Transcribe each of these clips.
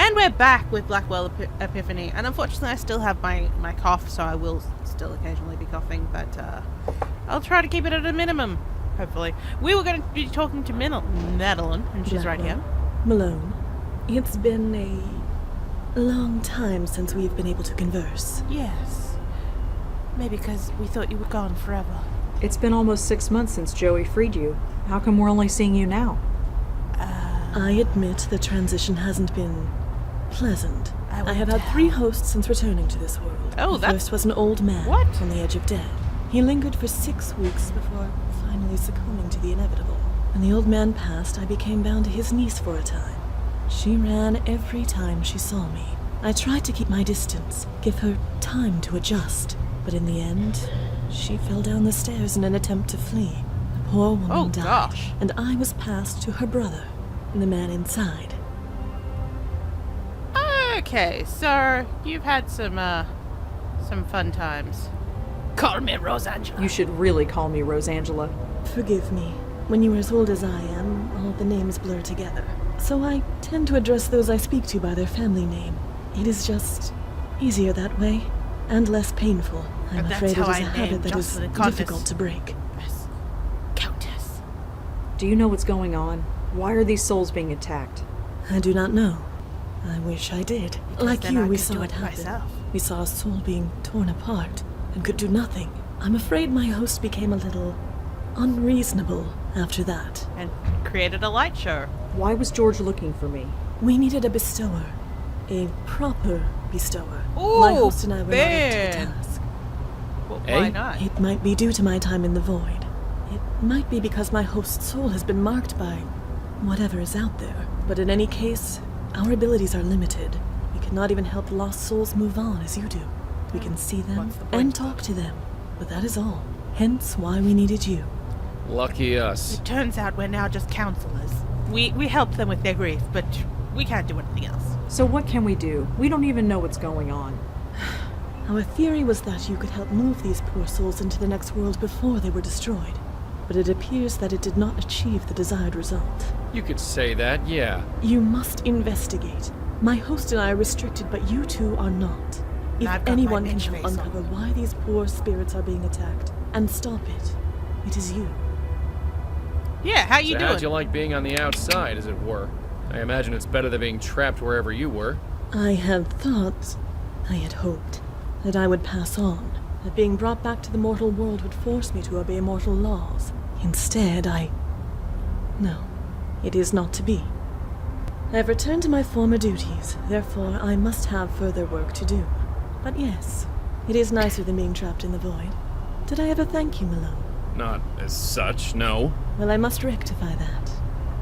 And we're back with Blackwell Epiphany, and unfortunately I still have my cough, so I will still occasionally be coughing, but I'll try to keep it at a minimum, hopefully. We were going to be talking to Madeline, and she's right here. Malone, it's been a long time since we've been able to converse. Yes. Maybe because we thought you were gone forever. It's been almost 6 months since Joey freed you. How come we're only seeing you now? I admit the transition hasn't been pleasant. I have had 3 hosts since returning to this world. Oh, the first was an old man on the edge of death. He lingered for 6 weeks before finally succumbing to the inevitable. When the old man passed, I became bound to his niece for a time. She ran every time she saw me. I tried to keep my distance, give her time to adjust. But in the end, she fell down the stairs in an attempt to flee. The poor woman died, and I was passed to her brother, the man inside. Okay, so you've had some fun times. Call me Rosangela. You should really call me Rosangela. Forgive me. When you are as old as I am, all the names blur together. So I tend to address those I speak to by their family name. It is just easier that way, and less painful. I'm afraid it is a habit that is difficult to break. Yes. Countess. Do you know what's going on? Why are these souls being attacked? I do not know. I wish I did. Because like you, we saw it happen. Myself. We saw a soul being torn apart and could do nothing. I'm afraid my host became a little unreasonable after that. And created a light show. Why was George looking for me? We needed a bestower. A proper bestower. Ooh, my host and I were not up to the task. Well, why not? It might be due to my time in the void. It might be because my host's soul has been marked by whatever is out there. But in any case, our abilities are limited. We cannot even help lost souls move on as you do. We can see them and talk to them, but that is all. Hence why we needed you. Lucky us. It turns out we're now just counselors. We help them with their grief, but we can't do anything else. So what can we do? We don't even know what's going on. Our theory was that you could help move these poor souls into the next world before they were destroyed. But it appears that it did not achieve the desired result. You could say that, yeah. You must investigate. My host and I are restricted, but you two are not. If anyone can help uncover why these poor spirits are being attacked and stop it, it is you. Yeah, how you doing? How'd you like being on the outside, as it were? I imagine it's better than being trapped wherever you were. I had hoped, that I would pass on, that being brought back to the mortal world would force me to obey mortal laws. Instead, No, it is not to be. I have returned to my former duties, therefore I must have further work to do. But yes, it is nicer than being trapped in the void. Did I ever thank you, Malone? Not as such, no. Well, I must rectify that.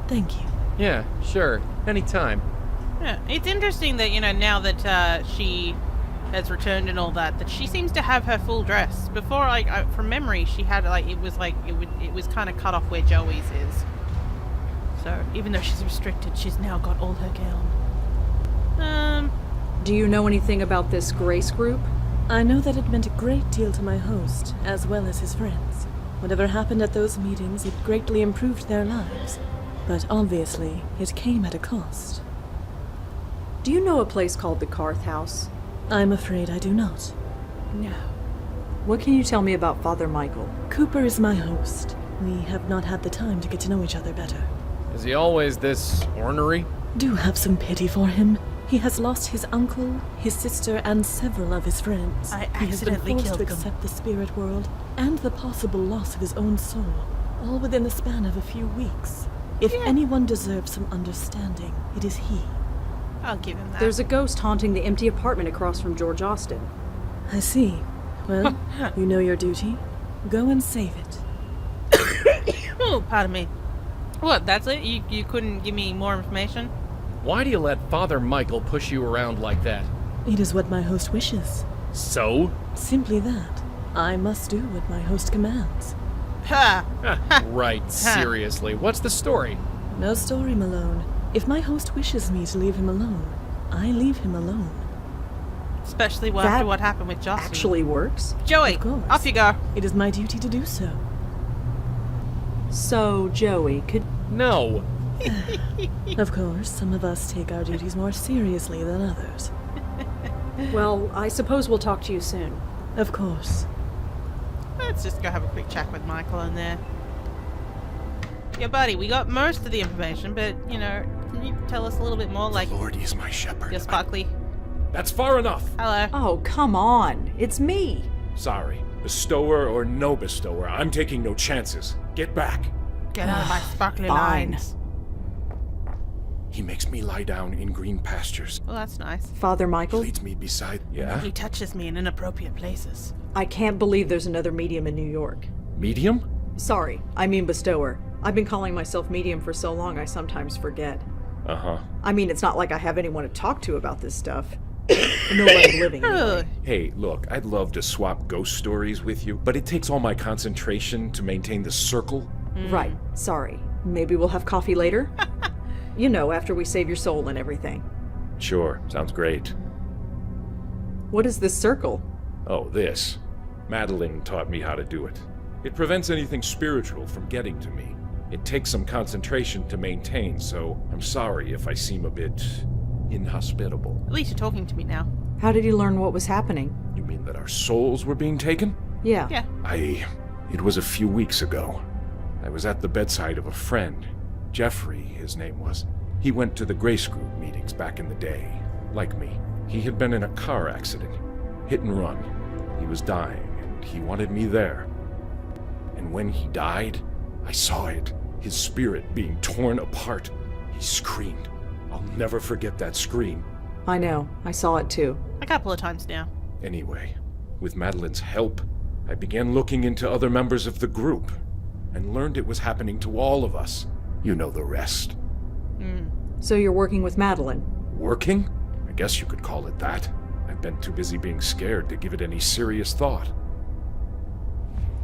Thank you. Yeah, sure. Anytime. Yeah, it's interesting that, now that she has returned and all that she seems to have her full dress. Before, from memory, she had, it was kind of cut off where Joey's is. So, even though she's restricted, she's now got all her gown. Do you know anything about this Grace group? I know that it meant a great deal to my host, as well as his friends. Whatever happened at those meetings, it greatly improved their lives. But obviously, it came at a cost. Do you know a place called the Karth House? I'm afraid I do not. No. What can you tell me about Father Michael? Cooper is my host. We have not had the time to get to know each other better. Is he always this ornery? Do have some pity for him. He has lost his uncle, his sister, and several of his friends. I He has been accidentally forced killed to them. accept the spirit world and the possible loss of his own soul, all within the span of a few weeks. If anyone deserves some understanding, it is he. I'll give him that. There's a ghost haunting the empty apartment across from George Austin. I see. Well, you know your duty. Go and save it. Oh, pardon me. What, that's it? You couldn't give me more information? Why do you let Father Michael push you around like that? It is what my host wishes. So? Simply that. I must do what my host commands. Ha! Right, seriously. What's the story? No story, Malone. If my host wishes me to leave him alone, I leave him alone. Especially after what happened with Jocelyn. Actually works? Joey, Of course. off you go. It is my duty to do so. So, Joey, could... No. Of course, some of us take our duties more seriously than others. Well, I suppose we'll talk to you soon. Of course. Let's just go have a quick chat with Michael in there. Yeah, buddy, we got most of the information, but, you know, can you tell us a little bit more? Like, The Lord is my shepherd. you're sparkly. That's far enough. Hello. Oh, come on. It's me. Sorry. Bestower or no bestower, I'm taking no chances. Get back. Get out of my sparkly Fine. lines. He makes me lie down in green pastures. Well, that's nice. Father He Michael, leads me beside... Yeah? He touches me in inappropriate places. I can't believe there's another medium in New York. Medium? Sorry, I mean bestower. I've been calling myself medium for so long I sometimes forget. Uh-huh. I mean, it's not like I have anyone to talk to about this stuff. Nobody living Ugh. anyway. Hey, look, I'd love to swap ghost stories with you, but it takes all my concentration to maintain the circle. Right, sorry. Maybe we'll have coffee later? You know, after we save your soul and everything. Sure, sounds great. What is this circle? Oh, this. Madeline taught me how to do it. It prevents anything spiritual from getting to me. It takes some concentration to maintain, so I'm sorry if I seem a bit inhospitable. At least you're talking to me now. How did you learn what was happening? You mean that our souls were being taken? Yeah. Yeah. It was a few weeks ago. I was at the bedside of a friend. Jeffrey, his name was. He went to the Grace Group meetings back in the day. Like me. He had been in a car accident. Hit and run. He was dying, and he wanted me there. And when he died, I saw it. His spirit being torn apart. He screamed. I'll never forget that scream. I know. I saw it too. A couple of times now. Anyway, with Madeline's help, I began looking into other members of the group and learned it was happening to all of us. You know the rest. So you're working with Madeline? Working? I guess you could call it that. I've been too busy being scared to give it any serious thought.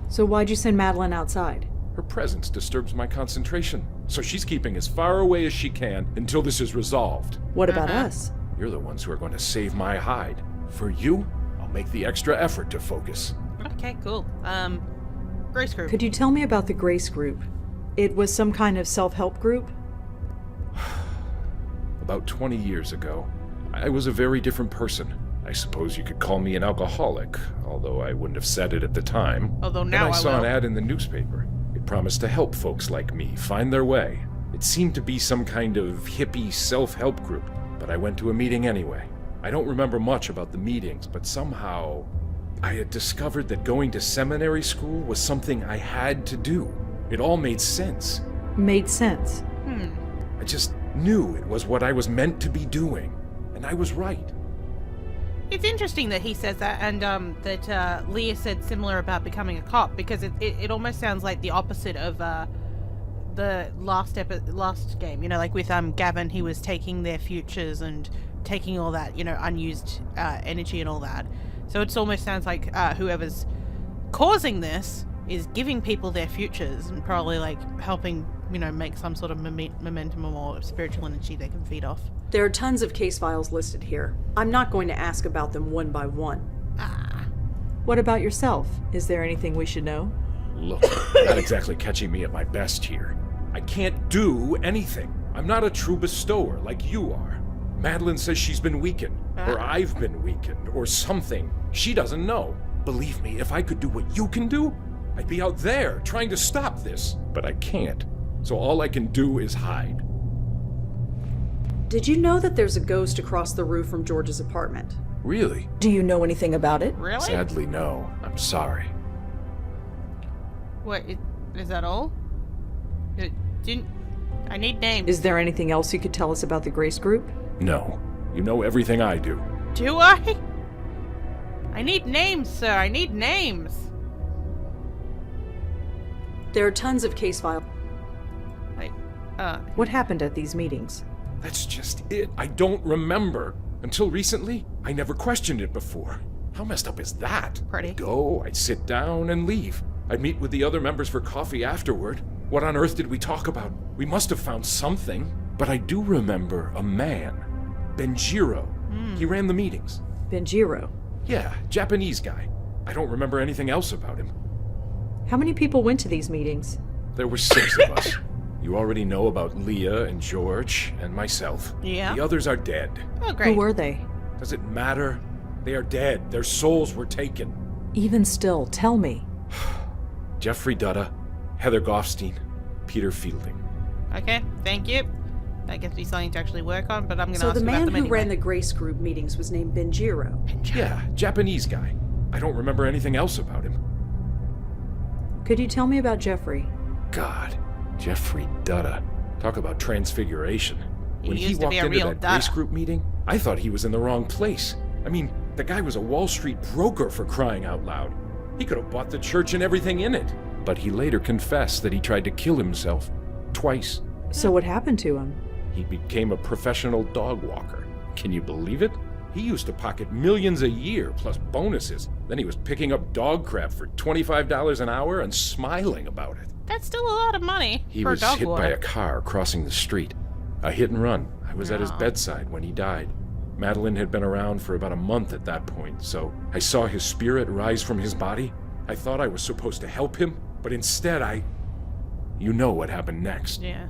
So why'd you send Madeline outside? Her presence disturbs my concentration, so she's keeping as far away as she can until this is resolved. What about us? You're the ones who are going to save my hide. For you, I'll make the extra effort to focus. Okay, cool. Grace Group. Could you tell me about the Grace Group? It was some kind of self-help group? About 20 years ago, I was a very different person. I suppose you could call me an alcoholic, although I wouldn't have said it at the time. Although Then now I saw will. an ad in the newspaper. It promised to help folks like me find their way. It seemed to be some kind of hippie self-help group, but I went to a meeting anyway. I don't remember much about the meetings, but somehow I had discovered that going to seminary school was something I had to do. It all made sense. Made sense. I just knew it was what I was meant to be doing, and I was right. It's interesting that he says that, and that Leah said similar about becoming a cop, because it almost sounds like the opposite of the last game. You know, like with Gavin, he was taking their futures and taking all that, you know, unused energy and all that. So it almost sounds like whoever's causing this is giving people their futures and probably like helping, you know, make some sort of momentum or spiritual energy they can feed off. There are tons of case files listed here. I'm not going to ask about them one by one. What about yourself? Is there anything we should know? Look, not exactly catching me at my best here. I can't do anything. I'm not a true bestower like you are. Madeline says she's been weakened, or I've been weakened, or something. She doesn't know. Believe me, if I could do what you can do, I'd be out there trying to stop this. But I can't. So all I can do is hide. Did you know that there's a ghost across the roof from George's apartment? Really? Do you know anything about it? Really? Sadly, no. I'm sorry. What, is that all? I need names. Is there anything else you could tell us about the Grace Group? No. You know everything I do. Do I? I need names, sir. I need names. There are tons of case files. Like, What happened at these meetings? That's just it. I don't remember. Until recently, I never questioned it before. How messed up is that? Pretty. I'd go, I'd sit down and leave. I'd meet with the other members for coffee afterward. What on earth did we talk about? We must have found something. But I do remember a man. Benjiro. He ran the meetings. Benjiro. Yeah, Japanese guy. I don't remember anything else about him. How many people went to these meetings? There were 6 of us. You already know about Leah and George and myself. Yeah. The others are dead. Oh, great. Who were they? Does it matter? They are dead. Their souls were taken. Even still, tell me. Jeffrey Dutta, Heather Goffstein, Peter Fielding. Okay, thank you. That gives me something to actually work on, but I'm going to So ask the about man them who anyway. ran the Grace Group meetings was named Benjiro. Yeah, Japanese guy. I don't remember anything else about him. Could you tell me about Jeffrey? God, Jeffrey Dutta. Talk about transfiguration. When he used to walked be a into real that Grace Dutta. Group meeting, I thought he was in the wrong place. I mean, the guy was a Wall Street broker, for crying out loud. He could have bought the church and everything in it. But he later confessed that he tried to kill himself. Twice. So what happened to him? He became a professional dog walker. Can you believe it? He used to pocket millions a year, plus bonuses. Then he was picking up dog crap for $25 an hour and smiling about it. That's still a lot of money He for was a dog hit walker. by a car crossing the street. A hit and run. I was at his Oh. bedside when he died. Madeline had been around for about a month at that point, so I saw his spirit rise from his body. I thought I was supposed to help him, but instead You know what happened next. Yeah.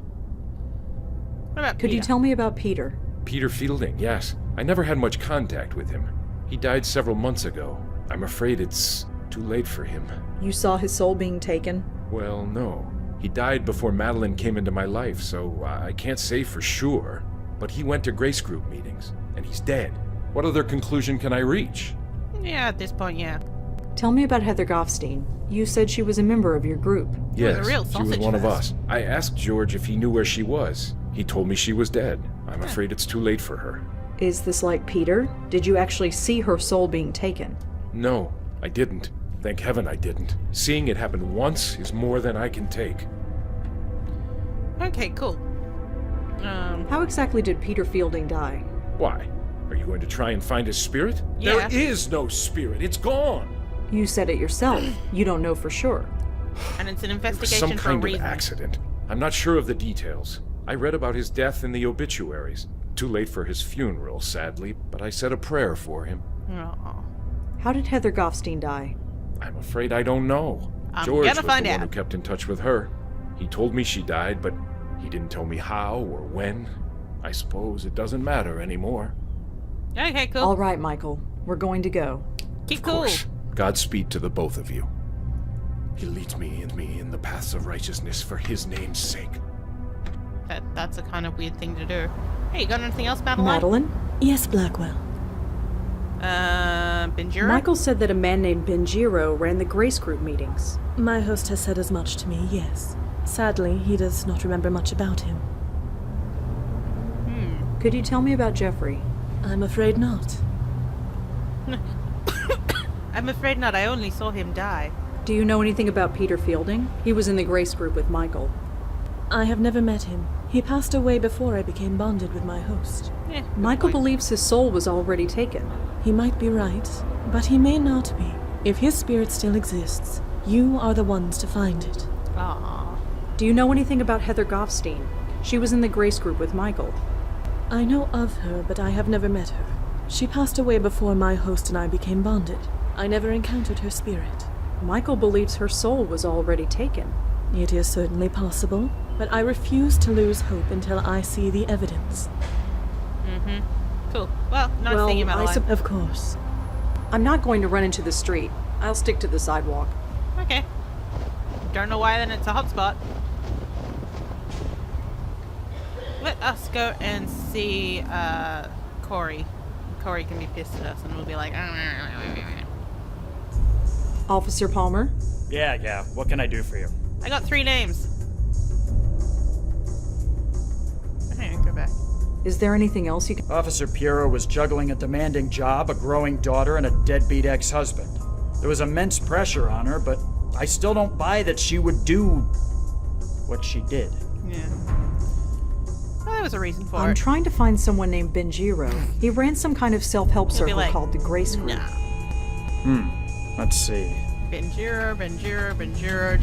What about Could you Peter? tell me about Peter? Peter Fielding, yes. I never had much contact with him. He died several months ago. I'm afraid it's too late for him. You saw his soul being taken? Well, no. He died before Madeline came into my life, so I can't say for sure. But he went to Grace Group meetings, and he's dead. What other conclusion can I reach? Yeah, at this point, yeah. Tell me about Heather Goffstein. You said she was a member of your group. was a Yes, real she was sausage one of fest. us. I asked George if he knew where she was. He told me she was dead. I'm afraid it's too late for her. Is this like Peter? Did you actually see her soul being taken? No, I didn't. Thank heaven I didn't. Seeing it happen once is more than I can take. Okay, cool. How exactly did Peter Fielding die? Why? Are you going to try and find his spirit? Yeah. There is no spirit. It's gone. You said it yourself. You don't know for sure. And it's an It was investigation some for a kind of reason. accident. I'm not sure of the details. I read about his death in the obituaries. Too late for his funeral, sadly, but I said a prayer for him. Aw. How did Heather Goffstein die? I'm afraid I don't know. I'm George gonna was find the one out. who kept in touch with her. He told me she died, but he didn't tell me how or when. I suppose it doesn't matter anymore. Okay, cool. All right, Michael. We're going to go. Keep Of cool. course. Godspeed to the both of you. He leads me in the paths of righteousness for his name's sake. That's a kind of weird thing to do. Hey, you got anything else, Madeline? Madeline? Yes, Blackwell. Benjiro? Michael said that a man named Benjiro ran the Grace Group meetings. My host has said as much to me, yes. Sadly, he does not remember much about him. Could you tell me about Jeffrey? I'm afraid not. I'm afraid not. I only saw him die. Do you know anything about Peter Fielding? He was in the Grace Group with Michael. I have never met him. He passed away before I became bonded with my host. Yeah, good Michael point. believes his soul was already taken. He might be right, but he may not be. If his spirit still exists, you are the ones to find it. Aw. Do you know anything about Heather Goffstein? She was in the Grace Group with Michael. I know of her, but I have never met her. She passed away before my host and I became bonded. I never encountered her spirit. Michael believes her soul was already taken. It is certainly possible, but I refuse to lose hope until I see the evidence. Cool. Well, nice seeing you, Madeline. Of course. I'm not going to run into the street. I'll stick to the sidewalk. Okay. Don't know why then it's a hotspot. Let us go and see Corey. Corey can be pissed at us and we'll be like, Officer Palmer? Yeah, what can I do for you? I got 3 names. Okay, go back. Is there anything else you can... Officer Piero was juggling a demanding job, a growing daughter, and a deadbeat ex-husband. There was immense pressure on her, but I still don't buy that she would do what she did. Yeah. Well, there was a reason for I'm it. trying to find someone named Benjiro. He ran some kind of self-help You'll be circle like, called the Grace Group. Nah. Let's see. Benjiro,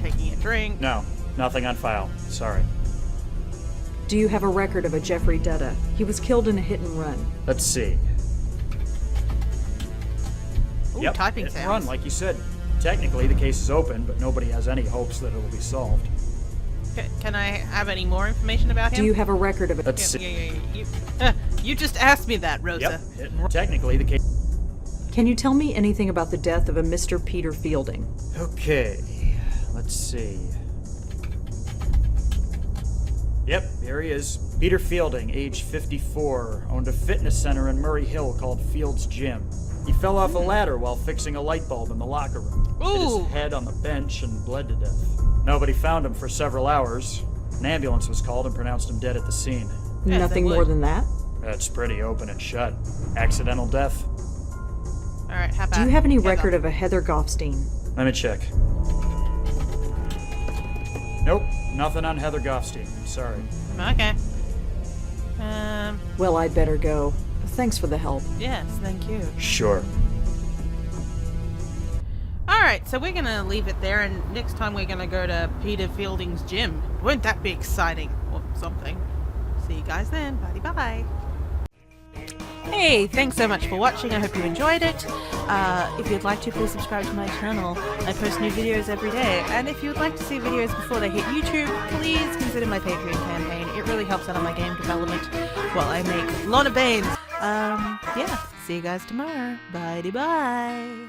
taking a drink. No, nothing on file. Sorry. Do you have a record of a Jeffrey Dutta? He was killed in a hit and run. Let's see. Ooh, Yep, typing hit and sounds. run, like you said. Technically, the case is open, but nobody has any hopes that it will be solved. Can I have any more information about him? Do you have a record of it? Let's Yeah, see. you just asked me that, Rosa. Yep. Technically, the case. Can you tell me anything about the death of a Mr. Peter Fielding? Okay. Let's see. Yep, here he is. Peter Fielding, age 54, owned a fitness center in Murray Hill called Field's Gym. He fell off a ladder while fixing a light bulb in the locker room. Hit Ooh. his head on the bench and bled to death. Nobody found him for several hours. An ambulance was called and pronounced him dead at the scene. Yes, Nothing they would. more than that? That's pretty open and shut. Accidental death. All right, how about? Do you have any Heather? record of a Heather Goffstein? Let me check. Nope, nothing on Heather Goffstein. I'm sorry. Okay. Well, I'd better go. Thanks for the help. Yes, thank you. Sure. Alright, so we're gonna leave it there, and next time we're gonna go to Peter Fielding's gym. Won't that be exciting? Or something. See you guys then. Bye-bye. Hey, thanks so much for watching. I hope you enjoyed it. If you'd like to, please subscribe to my channel. I post new videos every day. And if you'd like to see videos before they hit YouTube, please consider my Patreon campaign. It really helps out on my game development while I make Lorna Baines. Yeah, see you guys tomorrow. Bye-bye.